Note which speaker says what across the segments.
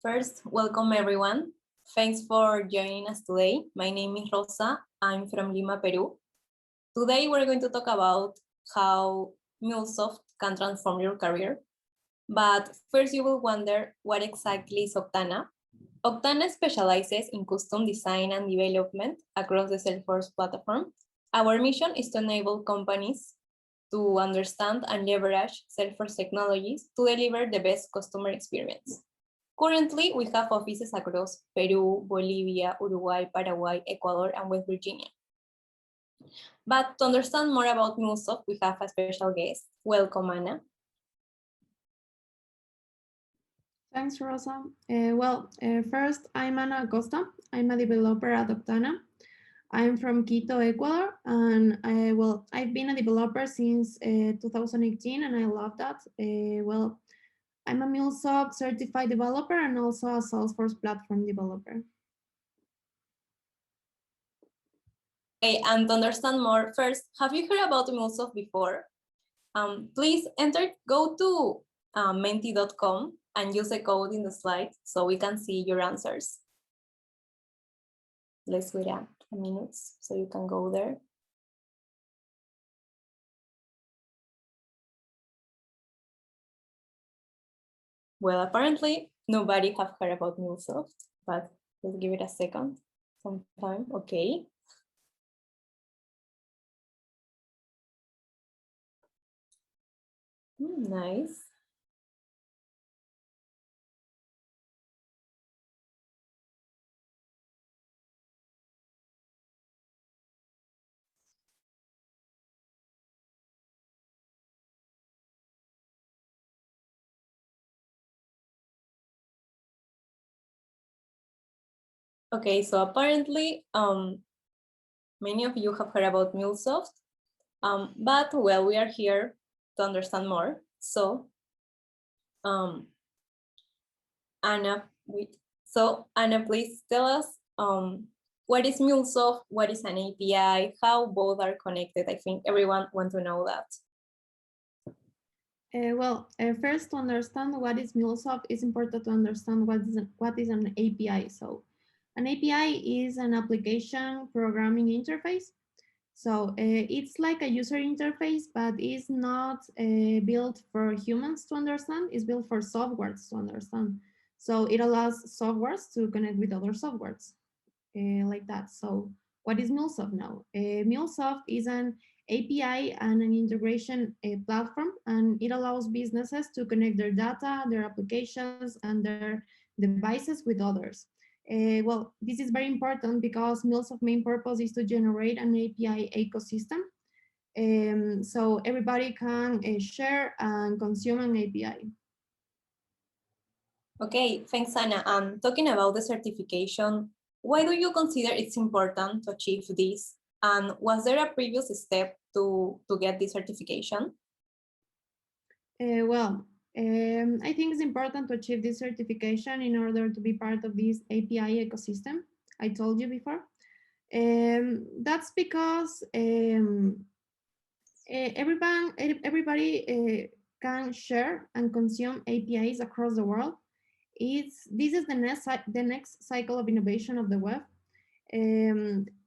Speaker 1: First, welcome everyone. Thanks for joining us today. My name is Rosa. I'm from Lima, Peru. Today, we're going to talk about how MuleSoft can transform your career. But first, you will wonder what exactly is Octana. Octana specializes in custom design and development across the Salesforce platform. Our mission is to enable companies to understand and leverage Salesforce technologies to deliver the best customer experience. Currently, we have offices across Peru, Bolivia, Uruguay, Paraguay, Ecuador, and West Virginia. But to understand more about MuleSoft, we have a special guest. Welcome, Ana.
Speaker 2: Thanks, Rosa. First, I'm Ana Acosta. I'm a developer at Octana. I'm from Quito, Ecuador, and I've been a developer since 2018, and I love that. I'm a MuleSoft certified developer and also a Salesforce platform developer.
Speaker 1: Okay, and to understand more, first, have you heard about MuleSoft before? Please go to menti.com and use the code in the slide so we can see your answers. Let's wait a minute so you can go there. Well, apparently nobody have heard about MuleSoft, but let's give it a second, some time, okay. Nice. Okay, so apparently many of you have heard about MuleSoft, but well, we are here to understand more. So Anna, Anna, please tell us what is MuleSoft, what is an API, how both are connected. I think everyone wants to know that.
Speaker 2: First, to understand what is MuleSoft, it's important to understand what is an API. So an API is an application programming interface. So it's like a user interface, but it's not built for humans to understand. It's built for softwares to understand. So it allows softwares to connect with other softwares like that. So what is MuleSoft now? MuleSoft is an API and an integration platform, and it allows businesses to connect their data, their applications, and their devices with others. This is very important because MuleSoft's main purpose is to generate an API ecosystem. So everybody can share and consume an API.
Speaker 1: Okay, thanks, Anna. Talking about the certification, why do you consider it's important to achieve this? And was there a previous step to get this certification?
Speaker 2: I think it's important to achieve this certification in order to be part of this API ecosystem I told you before. That's because everybody can share and consume APIs across the world. This is the next cycle of innovation of the web.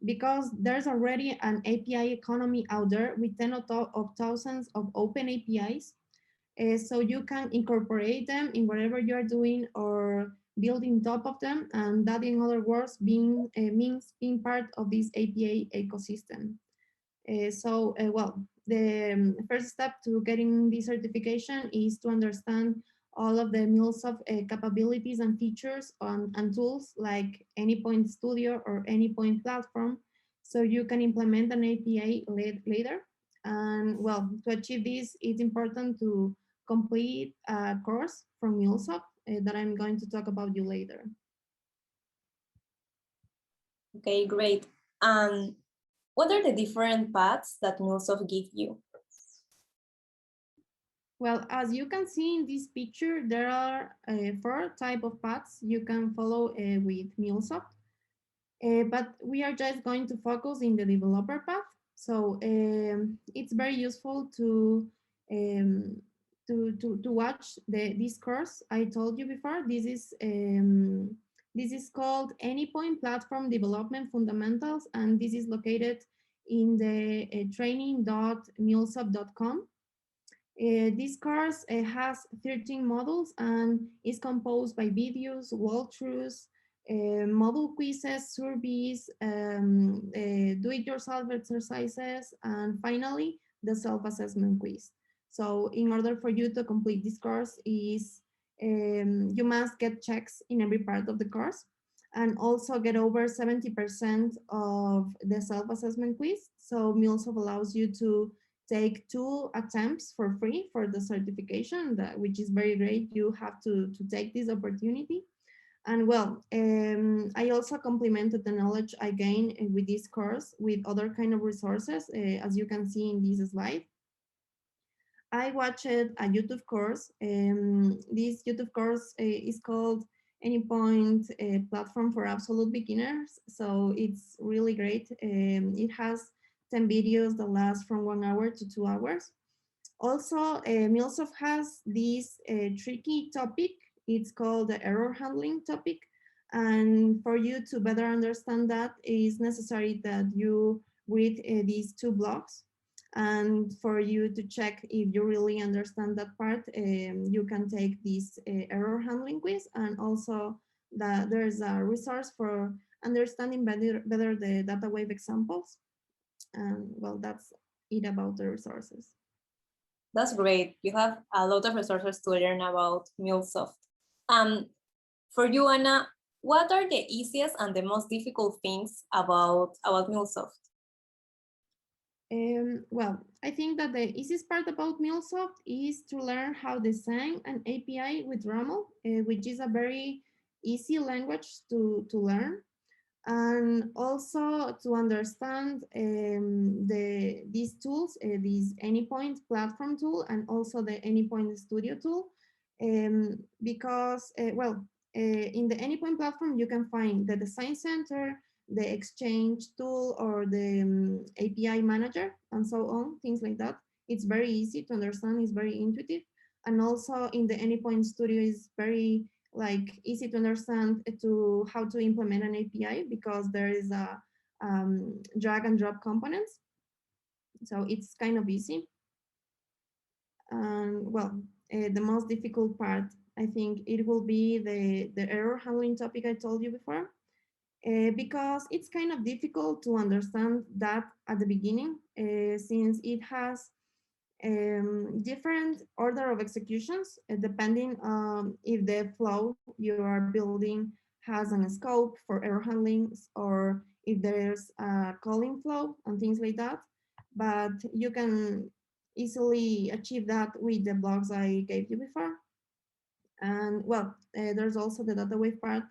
Speaker 2: Because there's already an API economy out there with tens of thousands of open APIs. So you can incorporate them in whatever you're doing or build on top of them. And that, in other words, means being part of this API ecosystem. The first step to getting this certification is to understand all of the MuleSoft capabilities and features and tools like Anypoint Studio or Anypoint Platform, so you can implement an API later. And well, to achieve this, it's important to complete a course from MuleSoft that I'm going to talk about you later.
Speaker 1: Okay, great. What are the different paths that MuleSoft give you?
Speaker 2: Well, as you can see in this picture, there are 4 types of paths you can follow with MuleSoft. But we are just going to focus in the developer path. So it's very useful to to watch this course I told you before. This is called Anypoint Platform Development Fundamentals, and this is located in the training.mulesoft.com. This course has 13 modules and is composed by videos, walkthroughs, module quizzes, surveys, do-it-yourself exercises, and finally, the self-assessment quiz. So in order for you to complete this course you must get checks in every part of the course and also get over 70% of the self-assessment quiz. So MuleSoft allows you to take 2 attempts for free for the certification, which is very great. You have to take this opportunity. And well, I also complemented the knowledge I gained with this course with other kind of resources, as you can see in this slide. I watched a YouTube course. This YouTube course is called Anypoint Platform for Absolute Beginners. So it's really great. It has 10 videos that last from 1 hour to 2 hours. Also, MuleSoft has this tricky topic. It's called the error handling topic. And for you to better understand that, it is necessary that you read these 2 blogs. And for you to check if you really understand that part, you can take this error handling quiz. And also there's a resource for understanding better the data wave examples. And well, that's it about the resources.
Speaker 1: That's great. You have a lot of resources to learn about MuleSoft. For you, Anna, what are the easiest and the most difficult things about MuleSoft?
Speaker 2: Well, I think that the easiest part about MuleSoft is to learn how to design an API with RAML, which is a very easy language to learn. And also to understand these tools, this Anypoint platform tool, and also the Anypoint Studio tool, because, in the Anypoint platform, you can find the Design Center, the Exchange tool, or the API manager, and so on, things like that. It's very easy to understand, it's very intuitive. And also in the Anypoint Studio is very easy to understand to how to implement an API, because there is a drag and drop components. So it's kind of easy. And well, the most difficult part, I think it will be the error handling topic I told you before, because it's kind of difficult to understand that at the beginning, since it has different order of executions depending on if the flow you are building has a scope for error handling, or if there's a calling flow and things like that. But you can easily achieve that with the blocks I gave you before. And well, there's also the data wave part.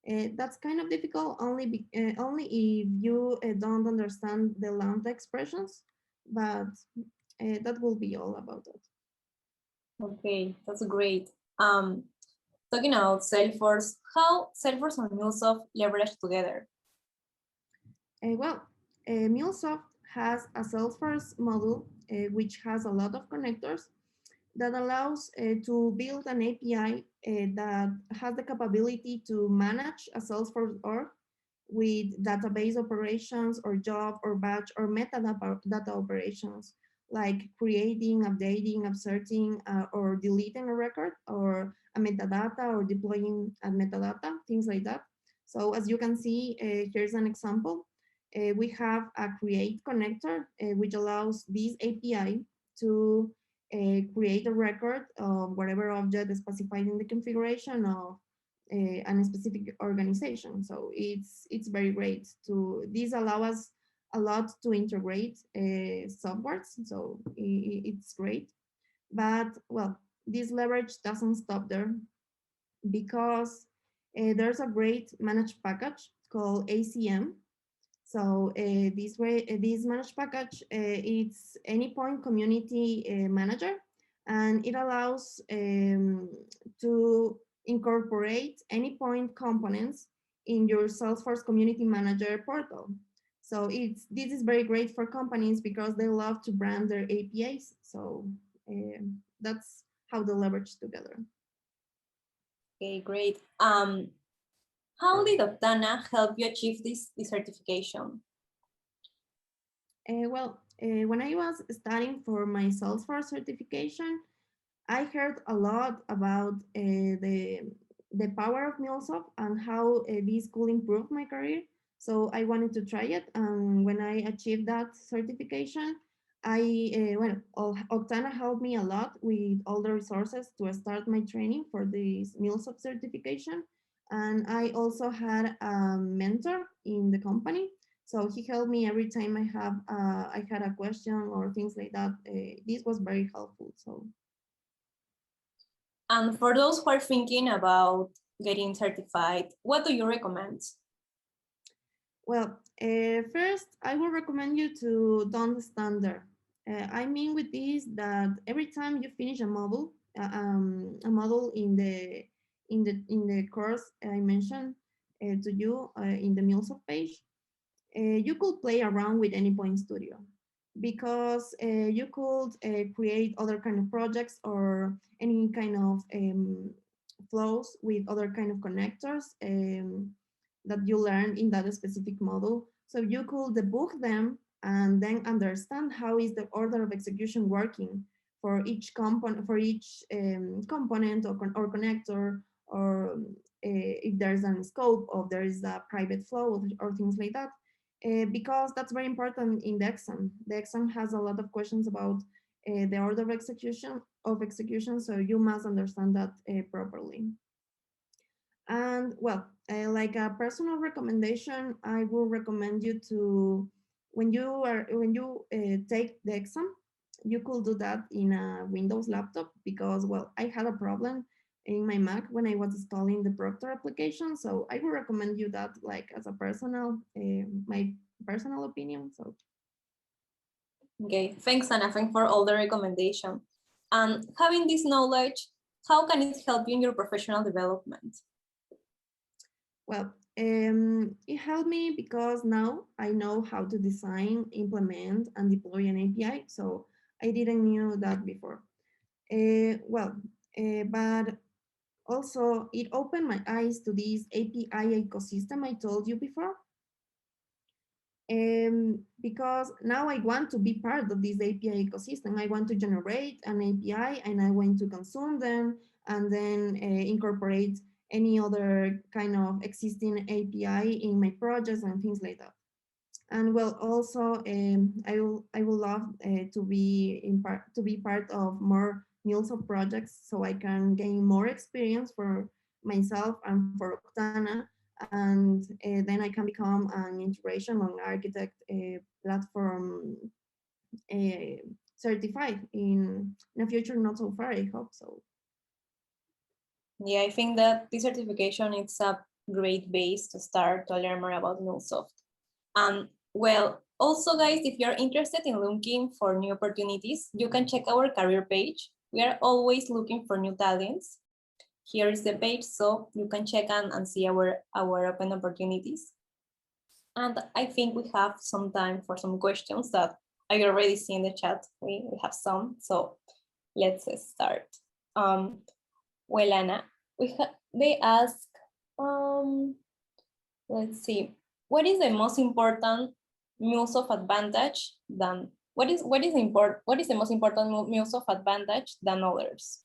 Speaker 2: That's kind of difficult only if you don't understand the lambda expressions, but that will be all about it.
Speaker 1: Okay, that's great. Talking about Salesforce, how Salesforce and MuleSoft leverage together?
Speaker 2: MuleSoft has a Salesforce module which has a lot of connectors that allows to build an API that has the capability to manage a Salesforce org with database operations or job or batch or metadata operations, like creating, updating, inserting, or deleting a record, or a metadata, or deploying a metadata, things like that. So as you can see, here's an example. We have a create connector, which allows this API to create a record of whatever object is specified in the configuration of a specific organization. So it's very great. These allow us a lot to integrate softwares, so it's great. But well, this leverage doesn't stop there, because there's a great managed package called ACM. So this managed package, it's Anypoint Community Manager, and it allows to incorporate Anypoint components in your Salesforce Community Manager portal. So this is very great for companies because they love to brand their APIs. So that's how they leverage together.
Speaker 1: Okay, great. How did Octana help you achieve this certification?
Speaker 2: When I was studying for my Salesforce certification, I heard a lot about the power of MuleSoft and how this could improve my career. So I wanted to try it. And when I achieved that certification, Octana helped me a lot with all the resources to start my training for this MuleSoft certification. And I also had a mentor in the company. So he helped me every time I had a question or things like that. This was very helpful. So.
Speaker 1: And for those who are thinking about getting certified, what do you recommend?
Speaker 2: Well, first, I will recommend you to don't standard. I mean with this that every time you finish a model in the course I mentioned to you in the MuleSoft page, you could play around with Anypoint Studio because you could create other kind of projects or any kind of flows with other kind of connectors that you learn in that specific model. So you could debug them and then understand how is the order of execution working for each component, component or connector, or if there's a scope or there is a private flow or things like that. Because that's very important in the exam. The exam has a lot of questions about the order of execution, so you must understand that properly. And well, like a personal recommendation, I will recommend you to when you take the exam, you could do that in a Windows laptop because well, I had a problem in my Mac when I was installing the Proctor application. So I would recommend you that like as a personal, my personal opinion. So.
Speaker 1: Okay, thanks, Anna. Thanks for all the recommendation. And having this knowledge, how can it help you in your professional development?
Speaker 2: Well, it helped me because now I know how to design, implement, and deploy an API. So I didn't knew that before. But also it opened my eyes to this API ecosystem I told you before. Because now I want to be part of this API ecosystem. I want to generate an API and I want to consume them and then incorporate any other kind of existing API in my projects and things like that. And well, also I will love to be part of more MuleSoft projects so I can gain more experience for myself and for Octana, and then I can become an integration and architect platform certified in the future, not so far, I hope so.
Speaker 1: Yeah, I think that this certification is a great base to start to learn more about MuleSoft. Well, also guys, if you're interested in looking for new opportunities, you can check our career page. We are always looking for new talents. Here is the page, so you can check and see our open opportunities. And I think we have some time for some questions that I already see in the chat. We have some, so let's start. Well, Anna, they ask, let's see, what is the most important MuleSoft advantage than what is the most important MuleSoft advantage than others?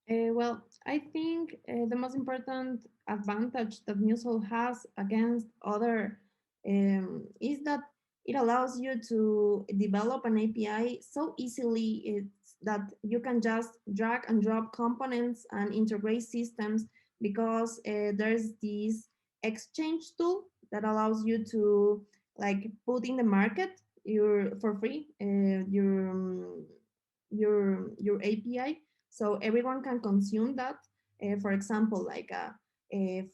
Speaker 2: Well, I think the most important advantage that MuleSoft has against other is that it allows you to develop an API so easily that you can just drag and drop components and integrate systems because there's this exchange tool that allows you to like put in the market for free your API so everyone can consume that. For example, like a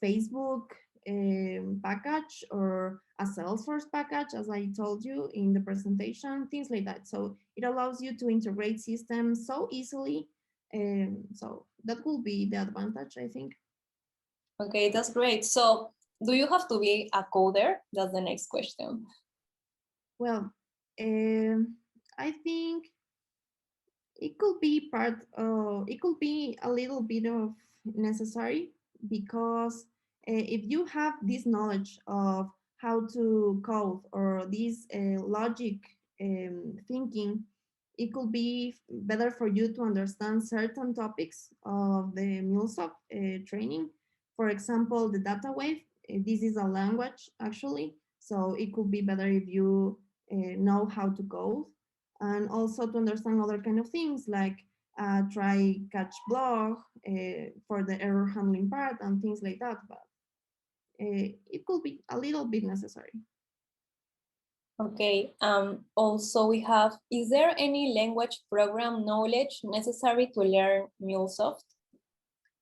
Speaker 2: Facebook package or a Salesforce package, as I told you in the presentation, things like that. So it allows you to integrate systems so easily. So that will be the advantage, I think.
Speaker 1: Okay, that's great. So do you have to be a coder? That's the next question.
Speaker 2: Well, I think It could be it could be a little bit of necessary because if you have this knowledge of how to code or this logic thinking, it could be better for you to understand certain topics of the MuleSoft training. For example, the data wave, this is a language actually, so it could be better if you know how to code and also to understand other kind of things like try catch block for the error handling part and things like that. But it could be a little bit necessary.
Speaker 1: Okay, also we have, is there any language program knowledge necessary to learn MuleSoft?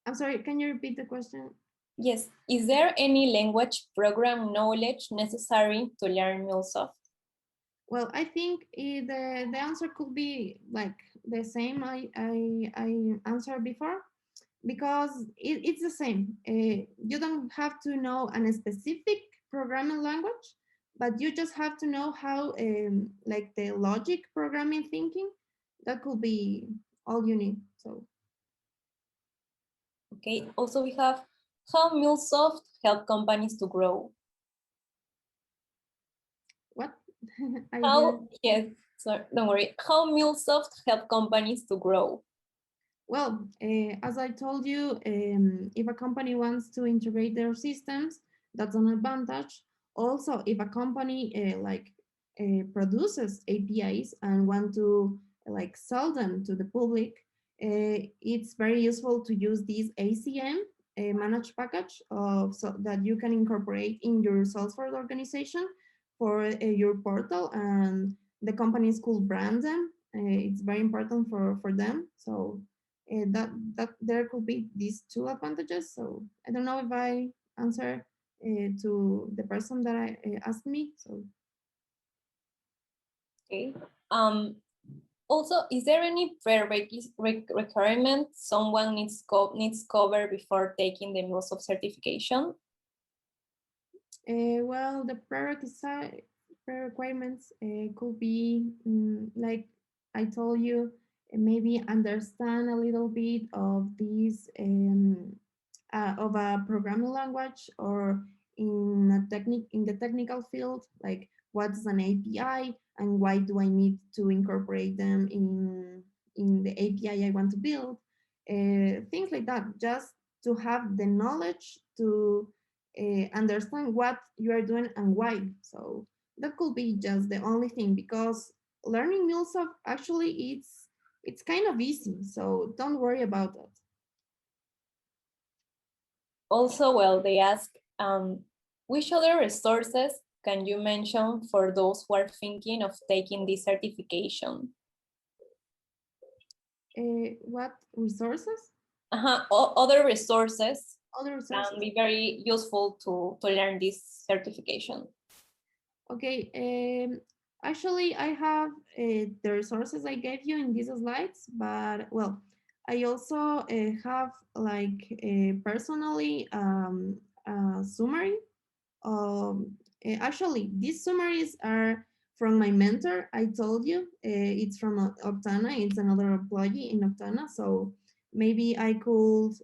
Speaker 2: I'm sorry, can you repeat the question?
Speaker 1: Yes, is there any language program knowledge necessary to learn MuleSoft?
Speaker 2: Well, I think the answer could be like the same I answered before because it's the same. You don't have to know a specific programming language, but you just have to know how like the logic programming thinking. That could be all you need. So
Speaker 1: Okay, also we have, how MuleSoft help companies to grow?
Speaker 2: what? I
Speaker 1: How,
Speaker 2: didn't.
Speaker 1: yes, sorry, don't worry. How MuleSoft help companies to grow?
Speaker 2: Well, as I told you, if a company wants to integrate their systems, that's an advantage. Also, if a company produces APIs and want to like sell them to the public, it's very useful to use this ACM managed package so that you can incorporate in your Salesforce organization for your portal, and the companies could brand them. It's very important for them. So that there could be these two advantages. So I don't know if I answer to the person that I asked me. So
Speaker 1: Okay. Also, is there any requirement someone needs cover before taking the MuleSoft certification?
Speaker 2: well, the prerequirements could be like I told you, maybe understand a little bit of these of a programming language or in the technical field, like what's an API and why do I need to incorporate them in the API I want to build, things like that. Just to have the knowledge to understand what you are doing and why. So that could be just the only thing because learning MuleSoft actually it's kind of easy. So don't worry about that.
Speaker 1: Also, well, they ask, which other resources can you mention for those who are thinking of taking this certification?
Speaker 2: What resources?
Speaker 1: Other resources
Speaker 2: Other
Speaker 1: can
Speaker 2: resources.
Speaker 1: be very useful to learn this certification.
Speaker 2: Okay. Actually, I have the resources I gave you in these slides, but well, I also have like personally a summary. Actually, these summaries are from my mentor. I told you it's from Octana. It's another employee in Octana, so maybe I could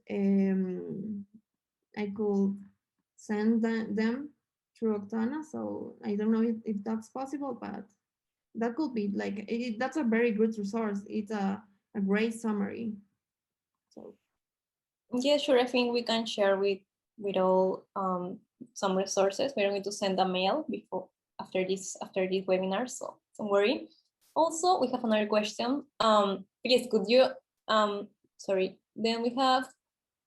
Speaker 2: send them through Octana. So I don't know if that's possible, but that could be like that's a very good resource. It's a great summary. So
Speaker 1: Yeah, sure. I think we can share with all some resources. We're going to send a mail before after this webinar, so don't worry. Also, we have another question. Please, could you sorry. Then we have,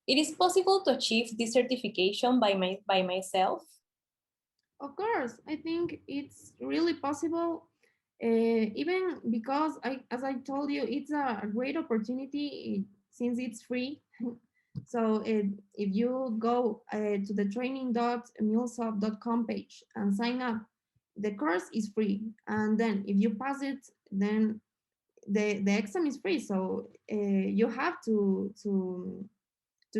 Speaker 1: it is possible to achieve this certification by myself.
Speaker 2: of course, I think it's really possible. Even because as I told you, it's a great opportunity since it's free. So if you go to the training.mulesoft.com page and sign up, the course is free. And then if you pass it, then the exam is free. So you have to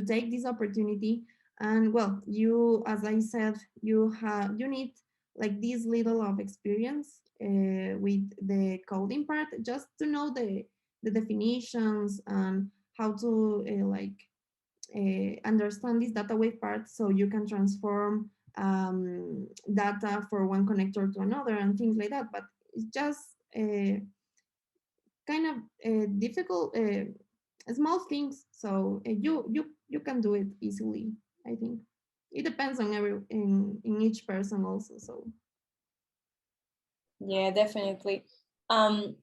Speaker 2: take this opportunity. And well, you, as I said, you need like this little of experience with the coding part just to know the definitions and how to understand this data wave part so you can transform data for one connector to another and things like that. But it's just kind of difficult, small things. So you can do it easily. I think it depends on in each person also. So
Speaker 1: Yeah, definitely. Um,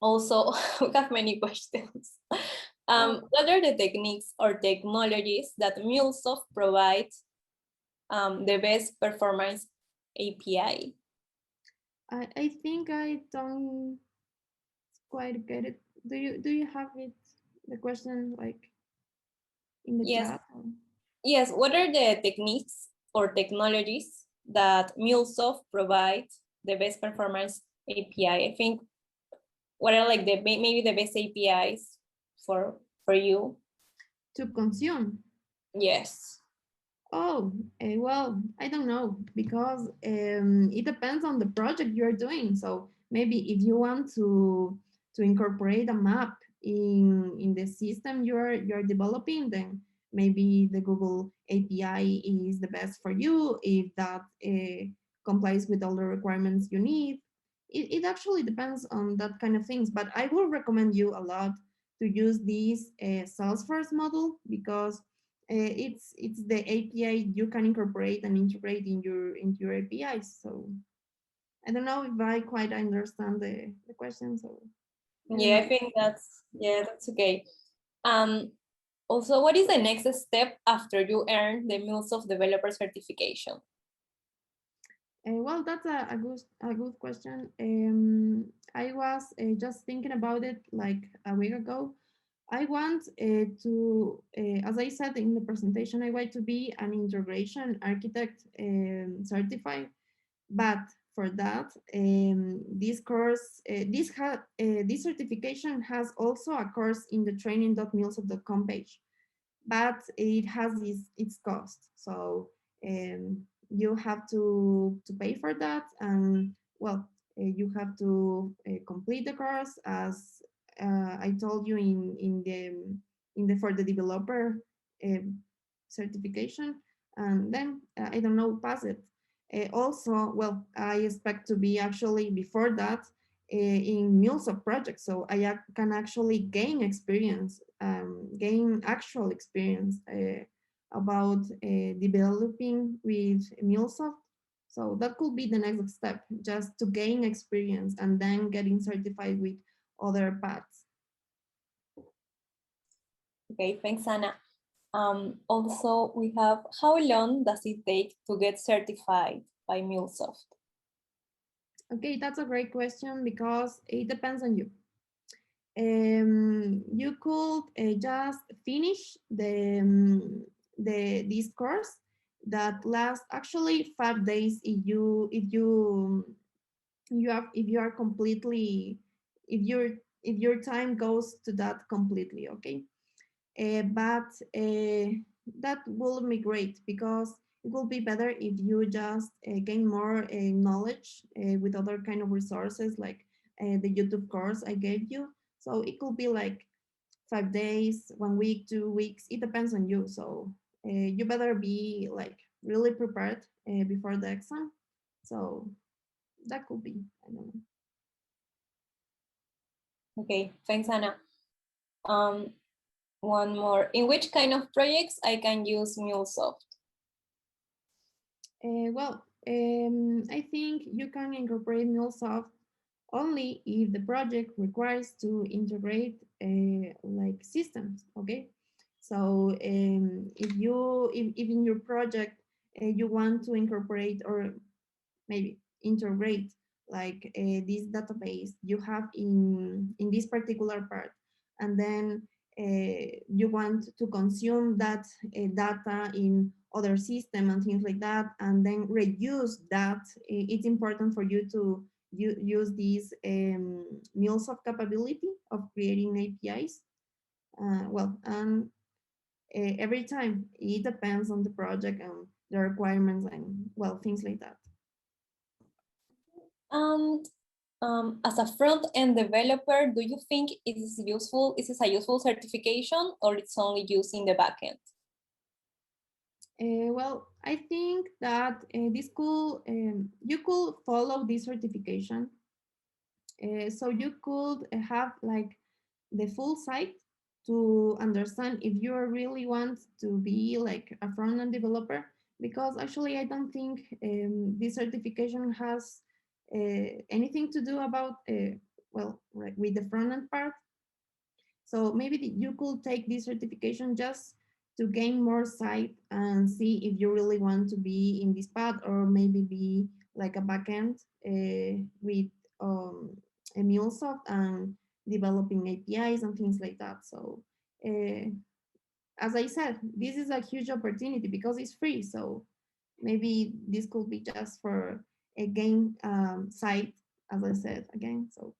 Speaker 1: Also, we have many questions. What are the techniques or technologies that MuleSoft provides the best performance API?
Speaker 2: I think I don't quite get it. Do you have it, the question, like in the
Speaker 1: Yes,
Speaker 2: chat? Or?
Speaker 1: yes. What are the techniques or technologies that MuleSoft provides the best performance API? I think what are like the maybe the best APIs for you?
Speaker 2: To consume?
Speaker 1: Yes.
Speaker 2: Oh, well, I don't know because it depends on the project you're doing. So maybe if you want to incorporate a map in the system you're developing, then maybe the Google API is the best for you if that complies with all the requirements you need. It actually depends on that kind of things, but I will recommend you a lot to use this Salesforce model because it's the API you can incorporate and integrate into your APIs. So I don't know if I quite understand the question. So I don't
Speaker 1: Yeah, I
Speaker 2: know.
Speaker 1: think that's okay. Um, Also, what is the next step after you earn the MuleSoft developer certification?
Speaker 2: Well, that's a good question. I was just thinking about it like a week ago. I want as I said in the presentation, I want to be an integration architect certified. But for that, this course, this certification has also a course in the training.mulesoft.com page, but it has its cost. So you have to pay for that, and well, you have to complete the course as I told you in the for the developer uh, certification, and then I don't know, pass it. Also, well, I expect to be actually before that in MuleSoft projects, so I can actually gain experience, gain actual experience about developing with MuleSoft. So that could be the next step, just to gain experience and then getting certified with other paths.
Speaker 1: Okay, thanks, Anna. Also, we have how long does it take to get certified by MuleSoft?
Speaker 2: Okay, that's a great question because it depends on you. You could just finish the this course that lasts actually 5 days if you are completely if your time goes to that completely. Okay, but that will be great because it will be better if you just gain more knowledge with other kind of resources like the YouTube course I gave you. So it could be like 5 days, 1 week, 2 weeks. It depends on you. So you better be like really prepared before the exam. So that could be, I don't know.
Speaker 1: Okay, thanks, Anna. Um, One more. In which kind of projects I can use MuleSoft?
Speaker 2: I think you can incorporate MuleSoft only if the project requires to integrate like systems. Okay, so if in your project you want to incorporate or maybe integrate like this database you have in this particular part, and then you want to consume that data in other system and things like that, and then reuse that, it's important for you to use this MuleSoft capability of creating APIs. Well, and every time it depends on the project and the requirements and well things like that.
Speaker 1: Um, As a front-end developer, do you think it is useful? Is this a useful certification, or it's only used in the backend?
Speaker 2: Well, I think that this could you could follow this certification. So you could have like the full site to understand if you really want to be like a front-end developer. Because actually, I don't think this certification has anything to do about well, right, with the front-end part. So maybe you could take this certification just to gain more sight and see if you really want to be in this path, or maybe be like a backend with a MuleSoft and developing APIs and things like that. So as I said, this is a huge opportunity because it's free. So maybe this could be just for a gain site, as I said again. So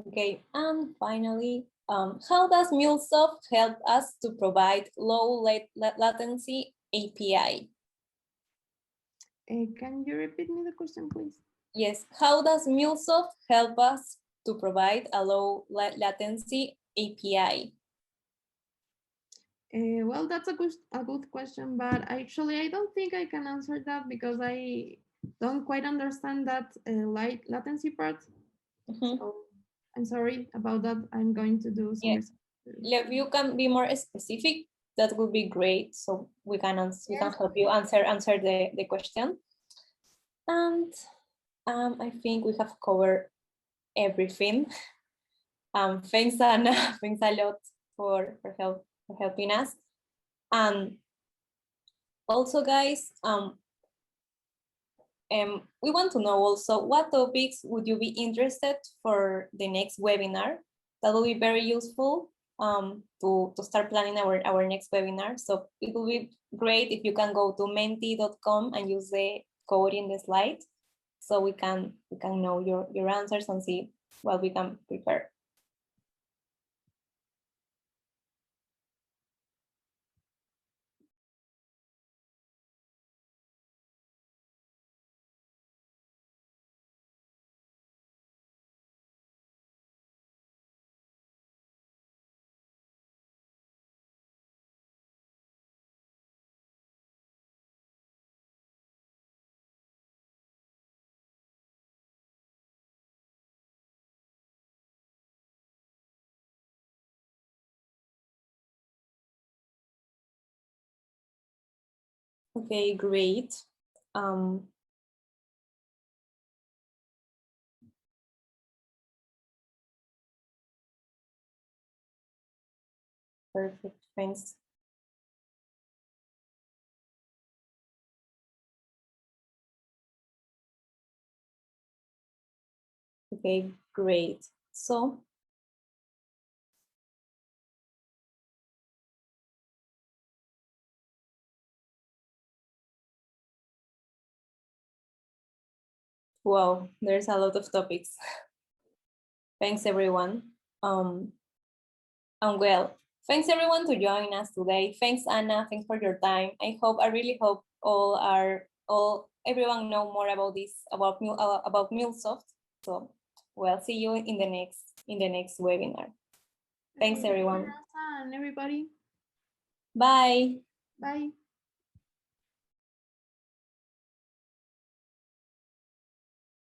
Speaker 1: Okay, and finally, how does MuleSoft help us to provide low latency API?
Speaker 2: can you repeat me the question, please?
Speaker 1: Yes, how does MuleSoft help us to provide a low latency API?
Speaker 2: Well, that's a good question, but actually I don't think I can answer that because I don't quite understand that latency part. So I'm sorry about that. I'm going to do some research.
Speaker 1: If you can be more specific, that would be great. So we can help you answer the question. And I think we have covered everything. Thanks, Anna. Thanks a lot for helping us. Also, guys, we want to know also what topics would you be interested for the next webinar. That will be very useful to start planning our next webinar. So it will be great if you can go to menti.com and use the code in the slide, so we can know your answers and see what we can prepare. Okay, great. Perfect, thanks. Okay, great. So wow, there's a lot of topics. Thanks, everyone. And well, thanks everyone to join us today. Thanks, Anna. Thanks for your time. I really hope everyone know more about this, about MuleSoft. So, well, see you in the next webinar. Thanks, everyone.
Speaker 2: And everybody.
Speaker 1: Bye.
Speaker 2: Bye.